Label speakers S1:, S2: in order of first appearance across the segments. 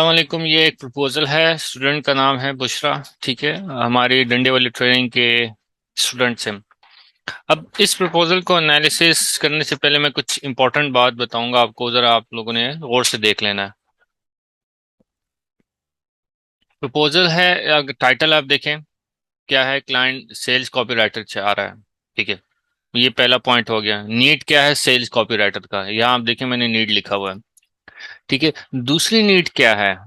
S1: वालेकुम। ये एक प्रपोजल है। स्टूडेंट का नाम है बुशरा। ठीक है, हमारी डंडे वाली ट्रेनिंग के स्टूडेंट्स हैं। अब इस प्रपोजल को एनालिसिस करने से पहले मैं कुछ इंपॉर्टेंट बात बताऊंगा आपको, जरा आप लोगों ने गौर से देख लेना है। प्रपोजल है, अगर टाइटल आप देखें क्या है, क्लाइंट सेल्स कॉपीराइटर आ रहा है। ठीक है, ये पहला पॉइंट हो गया। नीड क्या है सेल्स कॉपीराइटर का, यहाँ आप देखें मैंने नीड लिखा हुआ है। ठीक है, दूसरी नीड क्या है।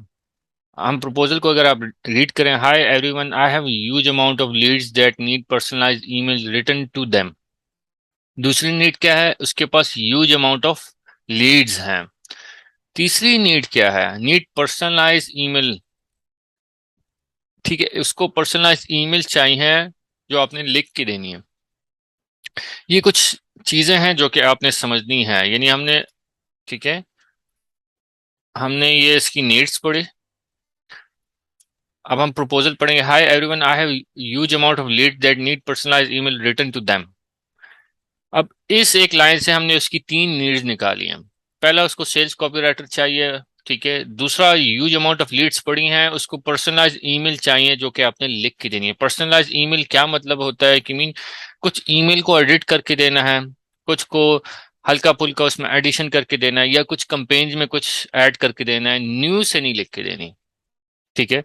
S1: हम प्रपोजल को अगर आप रीड करें, hi everyone, I have huge amount of leads that need personalised email return to them. दूसरी नीड क्या है, उसके पास ह्यूज अमाउंट ऑफ लीड्स हैं। तीसरी नीड क्या है, नीड पर्सनलाइज्ड ईमेल। ठीक है, उसको पर्सनलाइज्ड ईमेल चाहिए जो आपने लिख के देनी है। ये कुछ चीजें हैं जो कि आपने समझनी है, यानी हमने, ठीक है, हमने ये इसकी नीड्स पढ़ी। अब हम प्रपोजल पढ़ेंगे, hi everyone, I have huge amount of lead that need personalised email return to them. अब इस एक लाइन से हमने उसकी तीन नीड्स निकाली हैं। पहला, उसको सेल्स कॉपीराइटर चाहिए। ठीक है, दूसरा, ह्यूज अमाउंट ऑफ लीड्स पड़ी हैं, उसको पर्सनलाइज ईमेल चाहिए जो कि आपने लिख के देनी है। पर्सनलाइज ईमेल क्या मतलब होता है कि मीन कुछ ईमेल को एडिट करके देना है, कुछ को हल्का फुल्का उसमें एडिशन करके देना है, या कुछ कंपेन्स में कुछ ऐड करके देना है, न्यू से नहीं लिख के देनी। ठीक है,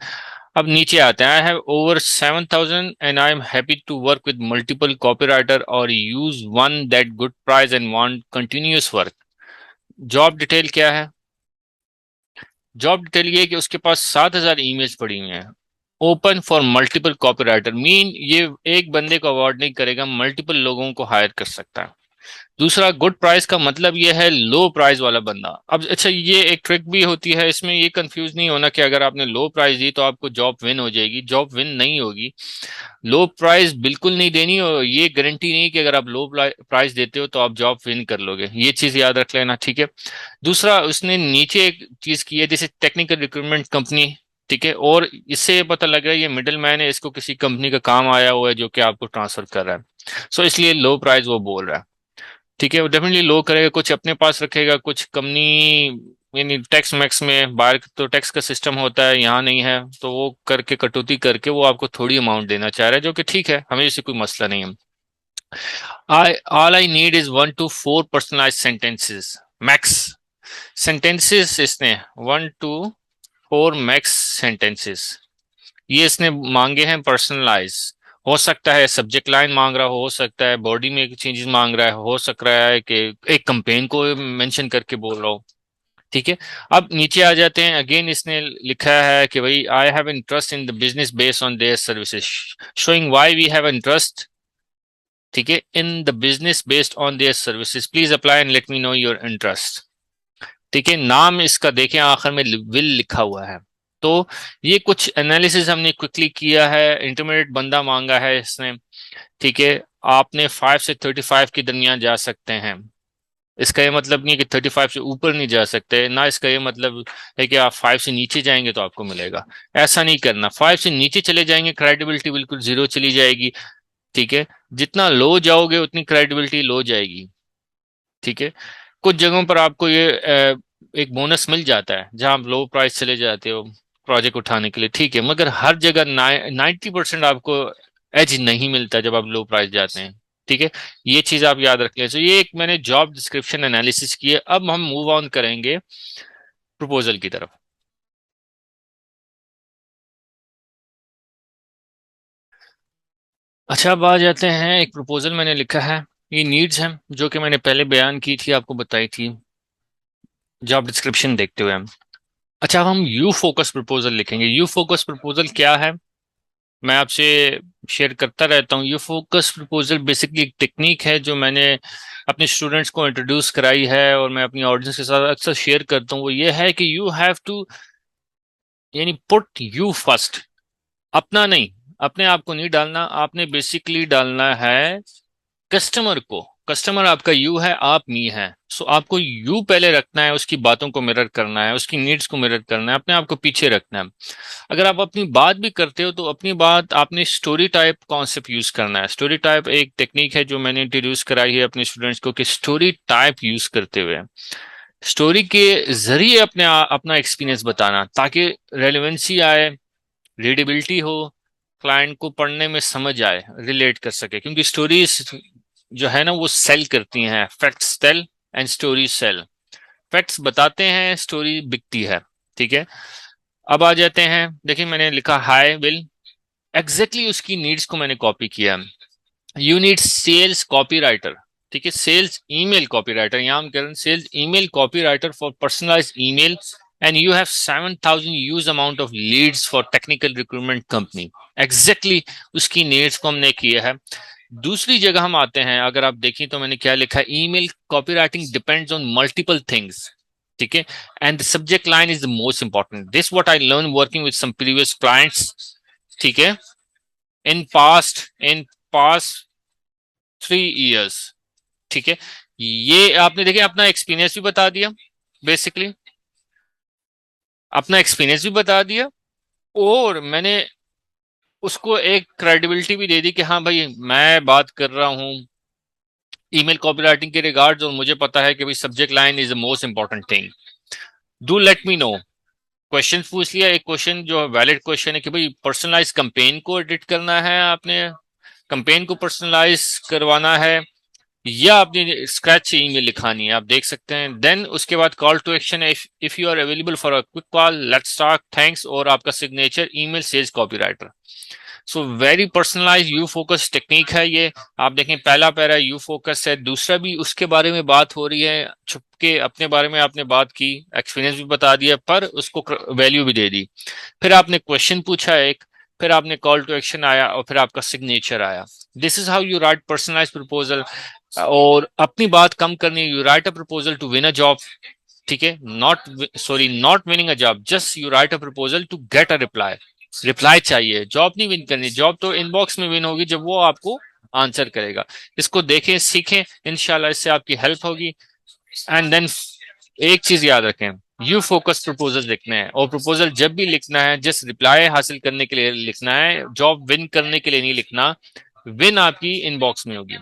S1: अब नीचे आते हैं, I have over 7,000 and I am happy to work with multiple copywriter और use one that good price and want continuous work. Job detail क्या है, जॉब डिटेल ये है कि उसके पास 7,000 ईमेल्स पड़ी हुई हैं, open for multiple copywriter, mean ये एक बंदे को अवॉर्ड नहीं करेगा, मल्टीपल लोगों को हायर कर सकता है। दूसरा, गुड प्राइस का मतलब ये है लो प्राइस वाला बंदा। अब अच्छा, ये एक ट्रिक भी होती है इसमें, ये कंफ्यूज नहीं होना कि अगर आपने लो प्राइस दी तो आपको जॉब विन हो जाएगी। जॉब विन नहीं होगी, लो प्राइस बिल्कुल नहीं देनी, और ये गारंटी नहीं कि अगर आप लो प्राइस देते हो तो आप जॉब विन कर लोगे। ये चीज याद रख लेना। ठीक है, दूसरा, उसने नीचे एक चीज की है, जैसे टेक्निकल रिक्रूटमेंट कंपनी। ठीक है, और इससे ये पता लग रहा है ये मिडिल मैन है, इसको किसी कंपनी का काम आया हुआ है जो कि आपको ट्रांसफर कर रहा है। सो इसलिए लो प्राइस वो बोल रहा है। ठीक है, वो डेफिनेटली लो करेगा, कुछ अपने पास रखेगा, कुछ कंपनी यानी टैक्स मैक्स में, बाहर तो टैक्स का सिस्टम होता है, यहाँ नहीं है, तो वो करके कटौती करके वो आपको थोड़ी अमाउंट देना चाह रहा है, जो कि ठीक है, हमें इससे कोई मसला नहीं है। I all I need is 1 to 4 personalize sentences max. Sentences इसने 1 to 4 मैक्स सेंटेंसेस ये इसने मांगे हैं पर्सनलाइज। हो सकता है सब्जेक्ट लाइन मांग रहा हो सकता है बॉडी में चेंजेस मांग रहा है, हो सक रहा है कि एक कंपेन को मेंशन करके बोल रहा हो। ठीक है, अब नीचे आ जाते हैं। अगेन इसने लिखा है कि भाई I have interest in the business based on their services, showing why we have interest. ठीक है, in the business based on their services, please apply and let me know your interest. ठीक है, नाम इसका देखें आखिर में विल लिखा हुआ है। तो ये कुछ एनालिसिस हमने क्विकली किया है। इंटरमीडिएट बंदा मांगा है इसने। ठीक है, आपने 5 से 35 के दरमियान जा सकते हैं। इसका ये मतलब नहीं है कि 35 से ऊपर नहीं जा सकते ना, इसका ये मतलब है कि आप 5 से नीचे जाएंगे तो आपको मिलेगा। ऐसा नहीं करना, 5 से नीचे चले जाएंगे क्रेडिबिलिटी बिल्कुल जीरो चली जाएगी। ठीक है, जितना लो जाओगे उतनी क्रेडिबिलिटी लो जाएगी। ठीक है, कुछ जगहों पर आपको ये एक बोनस मिल जाता है जहां आप लो प्राइस चले जाते हो प्रोजेक्ट उठाने के लिए। ठीक है, मगर हर जगह 90% आपको एज नहीं मिलता जब आप लो प्राइस जाते हैं। ठीक है, ये चीज आप याद रख लें। तो ये एक मैंने जॉब डिस्क्रिप्शन एनालिसिस की है। अब हम मूव ऑन करेंगे प्रपोजल की तरफ। अच्छा, अब आ जाते हैं, एक प्रपोजल मैंने लिखा है। ये नीड्स हैं जो कि मैंने पहले बयान की थी, आपको बताई थी जॉब डिस्क्रिप्शन देखते हुए हम। अच्छा, अब हम यू फोकस प्रपोजल लिखेंगे। यू फोकस प्रपोजल क्या है, मैं आपसे शेयर करता रहता हूँ। यू फोकस प्रपोजल बेसिकली एक टेक्निक है जो मैंने अपने स्टूडेंट्स को इंट्रोड्यूस कराई है और मैं अपनी ऑडियंस के साथ अक्सर शेयर करता हूँ। वो ये है कि यू हैव टू, यानी पुट यू फर्स्ट। अपना नहीं, अपने आप को नहीं डालना, आपने बेसिकली डालना है कस्टमर को। कस्टमर आपका यू है, आप मी है। सो आपको यू पहले रखना है, उसकी बातों को मिरर करना है, उसकी नीड्स को मिरर करना है, अपने आप को पीछे रखना है। अगर आप अपनी बात भी करते हो तो अपनी बात आपने स्टोरी टाइप कॉन्सेप्ट यूज करना है। स्टोरी टाइप एक टेक्निक है जो मैंने इंट्रोड्यूस कराई है अपने स्टूडेंट्स को, कि स्टोरी टाइप यूज करते हुए स्टोरी के जरिए अपना एक्सपीरियंस बताना, ताकि रेलेवेंसी आए, रीडेबिलिटी हो, क्लाइंट को पढ़ने में समझ आए, रिलेट कर सके। क्योंकि स्टोरीज जो है ना वो सेल करती हैं, facts sale and story sale. Facts बताते हैं, स्टोरी बिकती है। ठीक है, अब आ जाते हैं, देखिए मैंने लिखा हाय विल, एग्जैक्टली उसकी नीड्स को मैंने कॉपी किया। You need sales copy writer. ठीक है, सेल्स ईमेल कॉपी राइटर, यहाँ हम कह रहे हैं sales email copy writer for personalize email, and you have 7,000 huge amount of leads for technical recruitment company. Exactly उसकी नीड्स को हमने किया है। दूसरी जगह हम आते हैं, अगर आप देखें तो मैंने क्या लिखा है, email copy writing depends on multiple things. ठीक है, and the subject line is the most important, this what I learn working with some previous clients. ठीक है, इन पास्ट 3 years। ठीक है, ये आपने देखिए अपना एक्सपीरियंस भी बता दिया, बेसिकली अपना एक्सपीरियंस भी बता दिया, और मैंने उसको एक क्रेडिबिलिटी भी दे दी कि हाँ भाई मैं बात कर रहा हूँ ईमेल कॉपीराइटिंग के रिगार्ड्स, और मुझे पता है कि भाई subject line is the most important thing. Do let me no. Question पूछ लिया, एक क्वेश्चन जो वैलिड क्वेश्चन है कि भाई पर्सनलाइज कंपेन को एडिट करना है आपने, कंपेन को पर्सनलाइज करवाना है, या अपनी स्क्रैच से ईमेल लिखानी है, आप देख सकते हैं। देन उसके बाद कॉल टू एक्शन है, if you are available for a quick call let's talk thanks, और आपका signature email says copywriter. So very personalize you focus technique है ये। आप देखें पहला पैरा यू फोकस है, दूसरा भी उसके बारे में बात हो रही है, छुप के अपने बारे में आपने बात की, एक्सपीरियंस भी बता दिया, पर उसको वैल्यू भी दे दी। फिर आपने क्वेश्चन पूछा एक, फिर आपने कॉल टू एक्शन आया, और फिर आपका सिग्नेचर आया। This is how you write personalize proposal. और अपनी बात कम करनी, you write a proposal to win a job. ठीक है, not winning a job, just you write a proposal to get a reply. Reply चाहिए, जॉब नहीं विन करनी, जॉब तो इनबॉक्स में विन होगी जब वो आपको आंसर करेगा। इसको देखें, सीखें, इंशाल्लाह इससे आपकी हेल्प होगी। एंड देन एक चीज याद रखें, यू फोकस प्रपोजल लिखना है, और प्रपोजल जब भी लिखना है जस्ट रिप्लाई हासिल करने के लिए लिखना है, जॉब विन करने के लिए नहीं लिखना। विन आपकी इनबॉक्स में होगी।